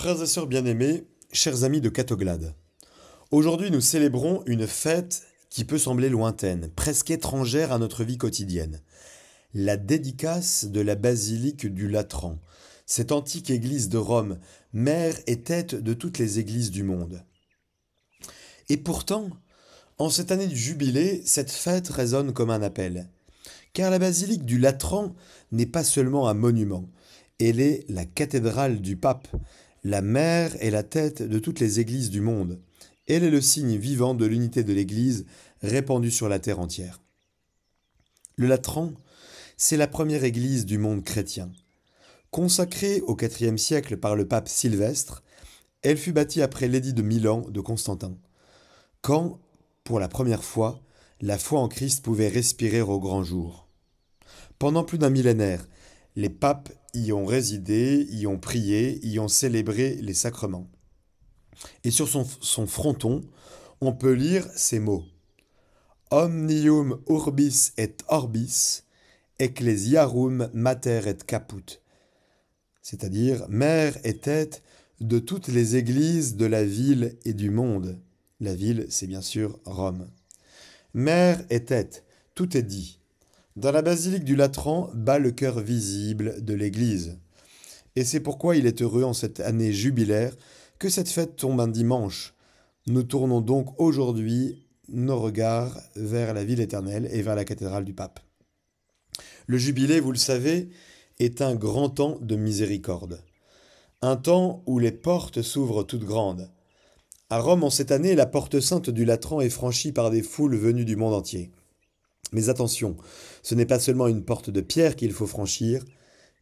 Frères et sœurs bien-aimés, chers amis de Catoglade, aujourd'hui nous célébrons une fête qui peut sembler lointaine, presque étrangère à notre vie quotidienne. La dédicace de la basilique du Latran, cette antique église de Rome, mère et tête de toutes les églises du monde. Et pourtant, en cette année du jubilé, cette fête résonne comme un appel. Car la basilique du Latran n'est pas seulement un monument, elle est la cathédrale du pape, la mère et la tête de toutes les églises du monde. Elle est le signe vivant de l'unité de l'Église répandue sur la terre entière. Le Latran, c'est la première église du monde chrétien. Consacrée au IVe siècle par le pape Sylvestre, elle fut bâtie après l'édit de Milan de Constantin, quand, pour la première fois, la foi en Christ pouvait respirer au grand jour. Pendant plus d'un millénaire, les papes y ont résidé, y ont prié, y ont célébré les sacrements. Et sur son fronton, on peut lire ces mots. Omnium urbis et orbis, ecclesiarum mater et caput. C'est-à-dire mère et tête de toutes les églises de la ville et du monde. La ville, c'est bien sûr Rome. Mère et tête, tout est dit. Dans la basilique du Latran bat le cœur visible de l'Église. Et c'est pourquoi il est heureux en cette année jubilaire que cette fête tombe un dimanche. Nous tournons donc aujourd'hui nos regards vers la ville éternelle et vers la cathédrale du pape. Le jubilé, vous le savez, est un grand temps de miséricorde. Un temps où les portes s'ouvrent toutes grandes. À Rome, en cette année, la porte sainte du Latran est franchie par des foules venues du monde entier. Mais attention, ce n'est pas seulement une porte de pierre qu'il faut franchir,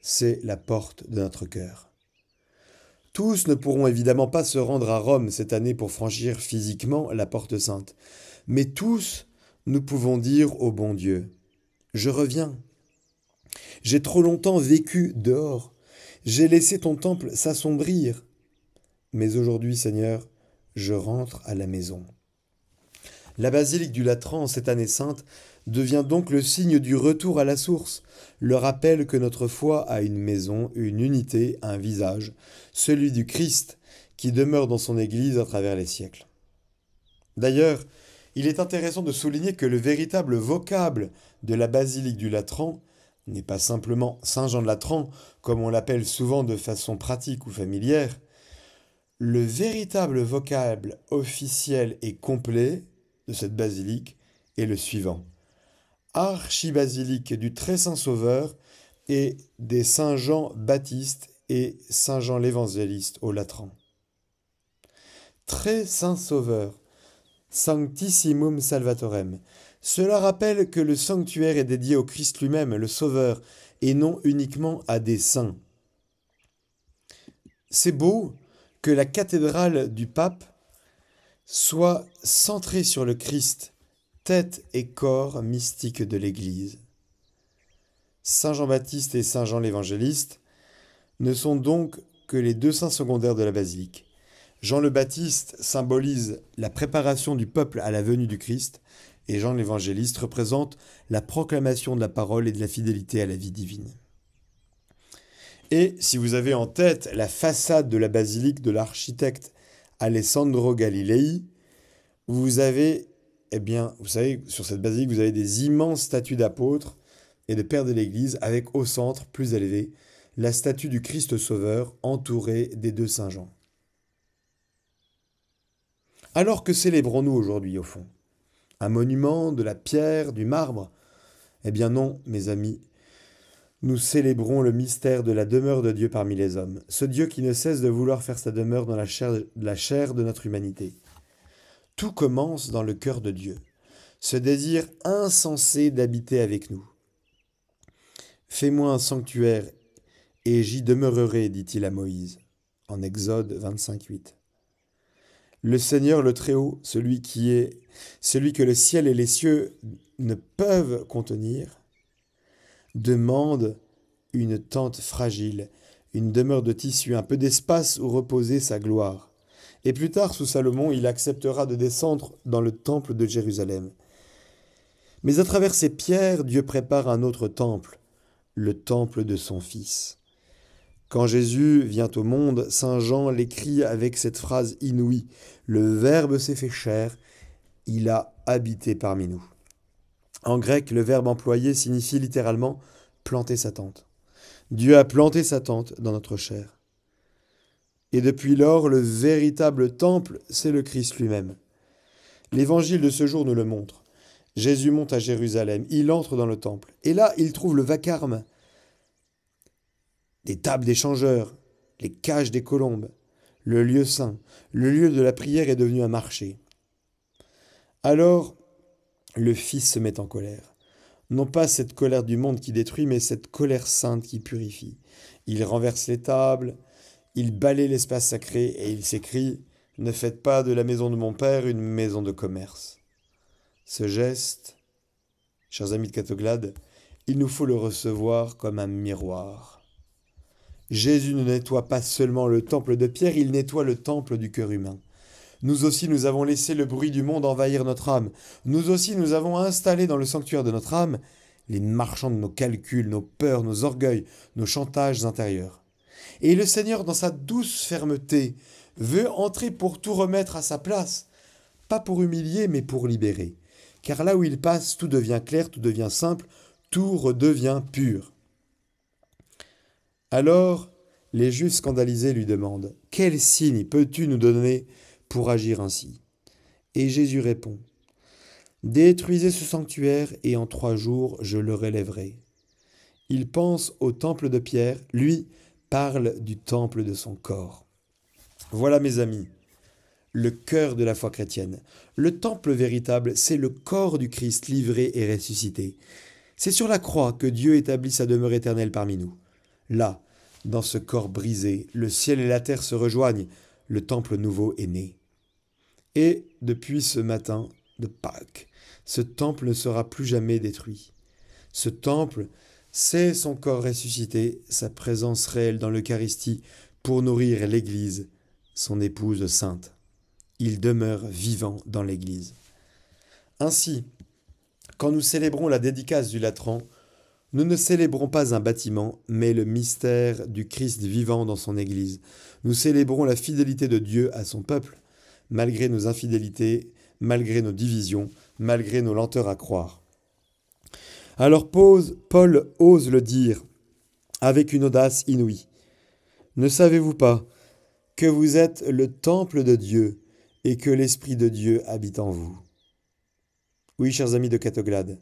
c'est la porte de notre cœur. Tous ne pourront évidemment pas se rendre à Rome cette année pour franchir physiquement la porte sainte, mais tous nous pouvons dire au bon Dieu, « Je reviens. J'ai trop longtemps vécu dehors, j'ai laissé ton temple s'assombrir, mais aujourd'hui, Seigneur, je rentre à la maison. » La basilique du Latran, en cette année sainte, devient donc le signe du retour à la source, le rappel que notre foi a une maison, une unité, un visage, celui du Christ qui demeure dans son Église à travers les siècles. D'ailleurs, il est intéressant de souligner que le véritable vocable de la basilique du Latran n'est pas simplement Saint Jean de Latran, comme on l'appelle souvent de façon pratique ou familière. Le véritable vocable officiel et complet de cette basilique est le suivant. Archibasilique du Très Saint Sauveur et des Saint Jean Baptiste et Saint Jean l'Évangéliste au Latran. Très Saint Sauveur, Sanctissimum Salvatorem. Cela rappelle que le sanctuaire est dédié au Christ lui-même, le Sauveur, et non uniquement à des saints. C'est beau que la cathédrale du pape soit centrée sur le Christ, tête et corps mystique de l'Église. Saint Jean-Baptiste et Saint Jean l'Évangéliste ne sont donc que les deux saints secondaires de la basilique. Jean le Baptiste symbolise la préparation du peuple à la venue du Christ et Jean l'Évangéliste représente la proclamation de la parole et de la fidélité à la vie divine. Et si vous avez en tête la façade de la basilique de l'architecte Alessandro Galilei, vous savez, sur cette basilique, vous avez des immenses statues d'apôtres et de pères de l'Église, avec au centre, plus élevé, la statue du Christ Sauveur entourée des deux Saint Jean. Alors que célébrons-nous aujourd'hui, au fond? Un monument, de la pierre, du marbre? Eh bien non, mes amis, nous célébrons le mystère de la demeure de Dieu parmi les hommes, ce Dieu qui ne cesse de vouloir faire sa demeure dans la chair de notre humanité. Tout commence dans le cœur de Dieu, ce désir insensé d'habiter avec nous. Fais-moi un sanctuaire et j'y demeurerai, dit-il à Moïse, en Exode 25:8. Le Seigneur le Très-Haut, celui que le ciel et les cieux ne peuvent contenir, demande une tente fragile, une demeure de tissu, un peu d'espace où reposer sa gloire. Et plus tard, sous Salomon, il acceptera de descendre dans le temple de Jérusalem. Mais à travers ces pierres, Dieu prépare un autre temple, le temple de son Fils. Quand Jésus vient au monde, saint Jean l'écrit avec cette phrase inouïe. Le Verbe s'est fait chair, il a habité parmi nous. En grec, le verbe employé signifie littéralement planter sa tente. Dieu a planté sa tente dans notre chair. Et depuis lors, le véritable temple, c'est le Christ lui-même. L'évangile de ce jour nous le montre. Jésus monte à Jérusalem, il entre dans le temple. Et là, il trouve le vacarme, des tables des changeurs, les cages des colombes, le lieu saint. Le lieu de la prière est devenu un marché. Alors, le Fils se met en colère. Non pas cette colère du monde qui détruit, mais cette colère sainte qui purifie. Il renverse les tables, il balaie l'espace sacré et il s'écrie « Ne faites pas de la maison de mon Père une maison de commerce ». Ce geste, chers amis de Catoglade, il nous faut le recevoir comme un miroir. Jésus ne nettoie pas seulement le temple de pierre, il nettoie le temple du cœur humain. Nous aussi, nous avons laissé le bruit du monde envahir notre âme. Nous aussi, nous avons installé dans le sanctuaire de notre âme les marchands de nos calculs, nos peurs, nos orgueils, nos chantages intérieurs. Et le Seigneur, dans sa douce fermeté, veut entrer pour tout remettre à sa place, pas pour humilier, mais pour libérer. Car là où il passe, tout devient clair, tout devient simple, tout redevient pur. Alors, les Juifs scandalisés lui demandent « Quel signe peux-tu nous donner pour agir ainsi ?» Et Jésus répond « Détruisez ce sanctuaire et en 3 jours je le relèverai. » Il pense au temple de pierre, lui parle du temple de son corps. Voilà mes amis, le cœur de la foi chrétienne. Le temple véritable, c'est le corps du Christ livré et ressuscité. C'est sur la croix que Dieu établit sa demeure éternelle parmi nous. Là, dans ce corps brisé, le ciel et la terre se rejoignent, le temple nouveau est né. Et depuis ce matin de Pâques, ce temple ne sera plus jamais détruit. Ce temple, c'est son corps ressuscité, sa présence réelle dans l'Eucharistie pour nourrir l'Église, son épouse sainte. Il demeure vivant dans l'Église. Ainsi, quand nous célébrons la dédicace du Latran, nous ne célébrons pas un bâtiment, mais le mystère du Christ vivant dans son Église. Nous célébrons la fidélité de Dieu à son peuple, malgré nos infidélités, malgré nos divisions, malgré nos lenteurs à croire. Alors Paul ose le dire avec une audace inouïe. Ne savez-vous pas que vous êtes le temple de Dieu et que l'Esprit de Dieu habite en vous? Oui, chers amis de Catoglade,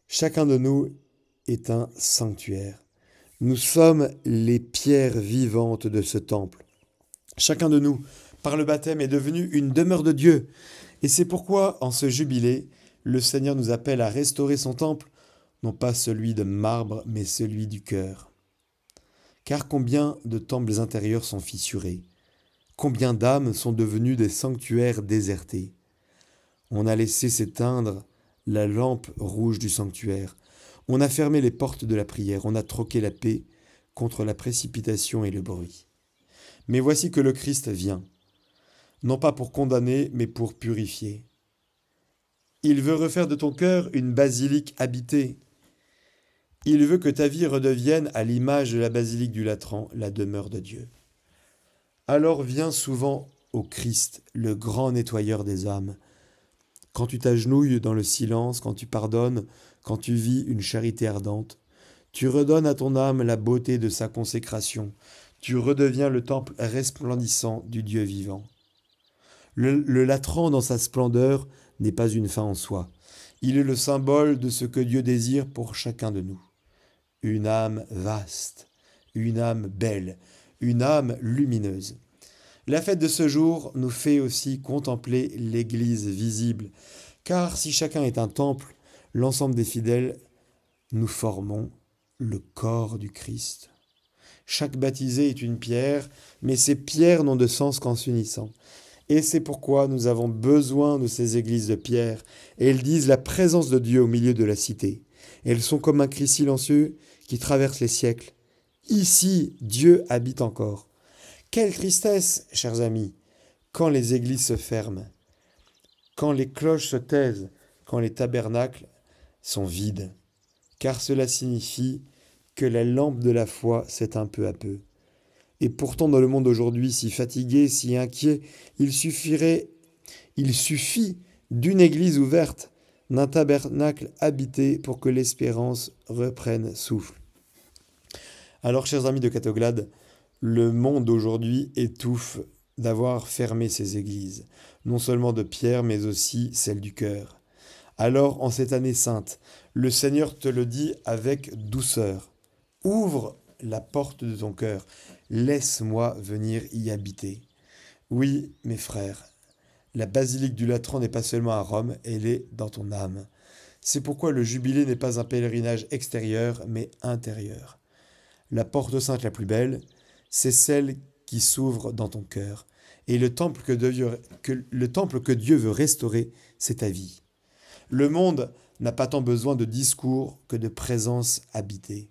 chacun de nous est un sanctuaire. Nous sommes les pierres vivantes de ce temple. Chacun de nous, par le baptême, est devenu une demeure de Dieu. Et c'est pourquoi, en ce jubilé, le Seigneur nous appelle à restaurer son temple, non pas celui de marbre, mais celui du cœur. Car combien de temples intérieurs sont fissurés? Combien d'âmes sont devenues des sanctuaires désertés? On a laissé s'éteindre la lampe rouge du sanctuaire. On a fermé les portes de la prière. On a troqué la paix contre la précipitation et le bruit. Mais voici que le Christ vient, non pas pour condamner, mais pour purifier. Il veut refaire de ton cœur une basilique habitée. Il veut que ta vie redevienne, à l'image de la basilique du Latran, la demeure de Dieu. Alors viens souvent au Christ, le grand nettoyeur des âmes. Quand tu t'agenouilles dans le silence, quand tu pardonnes, quand tu vis une charité ardente, tu redonnes à ton âme la beauté de sa consécration. Tu redeviens le temple resplendissant du Dieu vivant. Le Latran dans sa splendeur n'est pas une fin en soi. Il est le symbole de ce que Dieu désire pour chacun de nous. Une âme vaste, une âme belle, une âme lumineuse. La fête de ce jour nous fait aussi contempler l'Église visible, car si chacun est un temple, l'ensemble des fidèles, nous formons le corps du Christ. Chaque baptisé est une pierre, mais ces pierres n'ont de sens qu'en s'unissant. Et c'est pourquoi nous avons besoin de ces églises de pierre. Et elles disent la présence de Dieu au milieu de la cité. Elles sont comme un cri silencieux qui traverse les siècles. Ici, Dieu habite encore. Quelle tristesse, chers amis, quand les églises se ferment, quand les cloches se taisent, quand les tabernacles sont vides. Car cela signifie que la lampe de la foi s'éteint peu à peu. Et pourtant, dans le monde d'aujourd'hui, si fatigué, si inquiet, il suffit d'une église ouverte, d'un tabernacle habité pour que l'espérance reprenne souffle. Alors, chers amis de Catoglade, le monde d'aujourd'hui étouffe d'avoir fermé ses églises, non seulement de pierre, mais aussi celle du cœur. Alors, en cette année sainte, le Seigneur te le dit avec douceur. Ouvre la porte de ton cœur. Laisse-moi venir y habiter. Oui, mes frères, la basilique du Latran n'est pas seulement à Rome, elle est dans ton âme. C'est pourquoi le jubilé n'est pas un pèlerinage extérieur, mais intérieur. La porte sainte la plus belle, c'est celle qui s'ouvre dans ton cœur. Et le temple que Dieu veut restaurer, c'est ta vie. Le monde n'a pas tant besoin de discours que de présence habitée.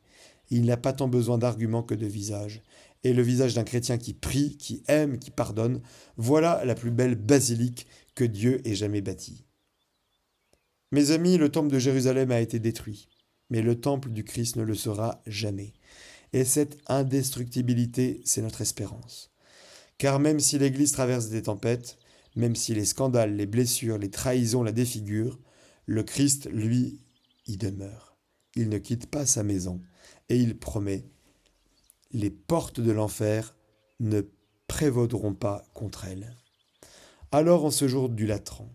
Il n'a pas tant besoin d'arguments que de visage. Et le visage d'un chrétien qui prie, qui aime, qui pardonne, voilà la plus belle basilique que Dieu ait jamais bâtie. Mes amis, le temple de Jérusalem a été détruit, mais le temple du Christ ne le sera jamais. Et cette indestructibilité, c'est notre espérance. Car même si l'Église traverse des tempêtes, même si les scandales, les blessures, les trahisons la défigurent, le Christ, lui, y demeure. Il ne quitte pas sa maison. Et il promet, les portes de l'enfer ne prévaudront pas contre elle. Alors en ce jour du Latran,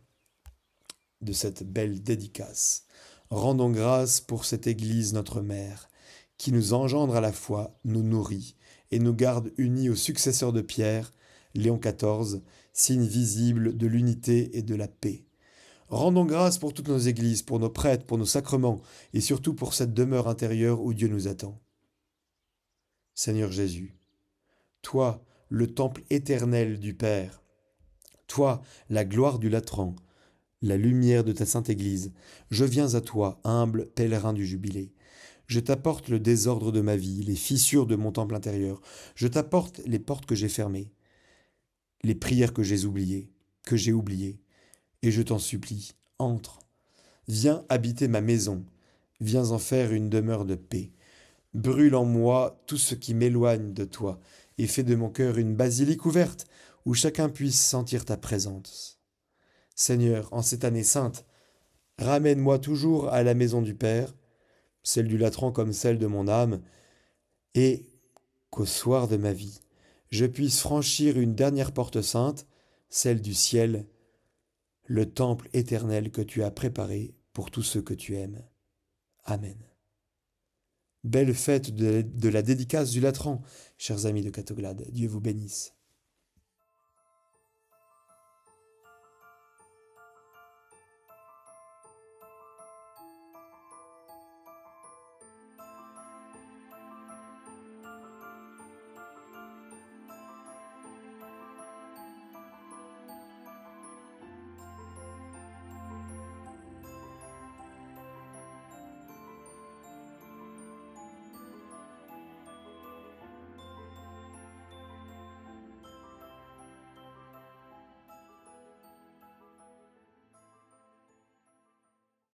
de cette belle dédicace, rendons grâce pour cette Église notre Mère, qui nous engendre à la fois, nous nourrit et nous garde unis au successeur de Pierre, Léon XIV, signe visible de l'unité et de la paix. Rendons grâce pour toutes nos églises, pour nos prêtres, pour nos sacrements, et surtout pour cette demeure intérieure où Dieu nous attend. Seigneur Jésus, toi, le temple éternel du Père, toi, la gloire du Latran, la lumière de ta sainte Église, je viens à toi, humble pèlerin du jubilé. Je t'apporte le désordre de ma vie, les fissures de mon temple intérieur. Je t'apporte les portes que j'ai fermées, les prières que j'ai oubliées. Et je t'en supplie, entre. Viens habiter ma maison. Viens en faire une demeure de paix. Brûle en moi tout ce qui m'éloigne de toi et fais de mon cœur une basilique ouverte où chacun puisse sentir ta présence. Seigneur, en cette année sainte, ramène-moi toujours à la maison du Père, celle du Latran comme celle de mon âme, et qu'au soir de ma vie, je puisse franchir une dernière porte sainte, celle du ciel, le temple éternel que tu as préparé pour tous ceux que tu aimes. Amen. Belle fête de la dédicace du Latran, chers amis de Catoglade. Dieu vous bénisse.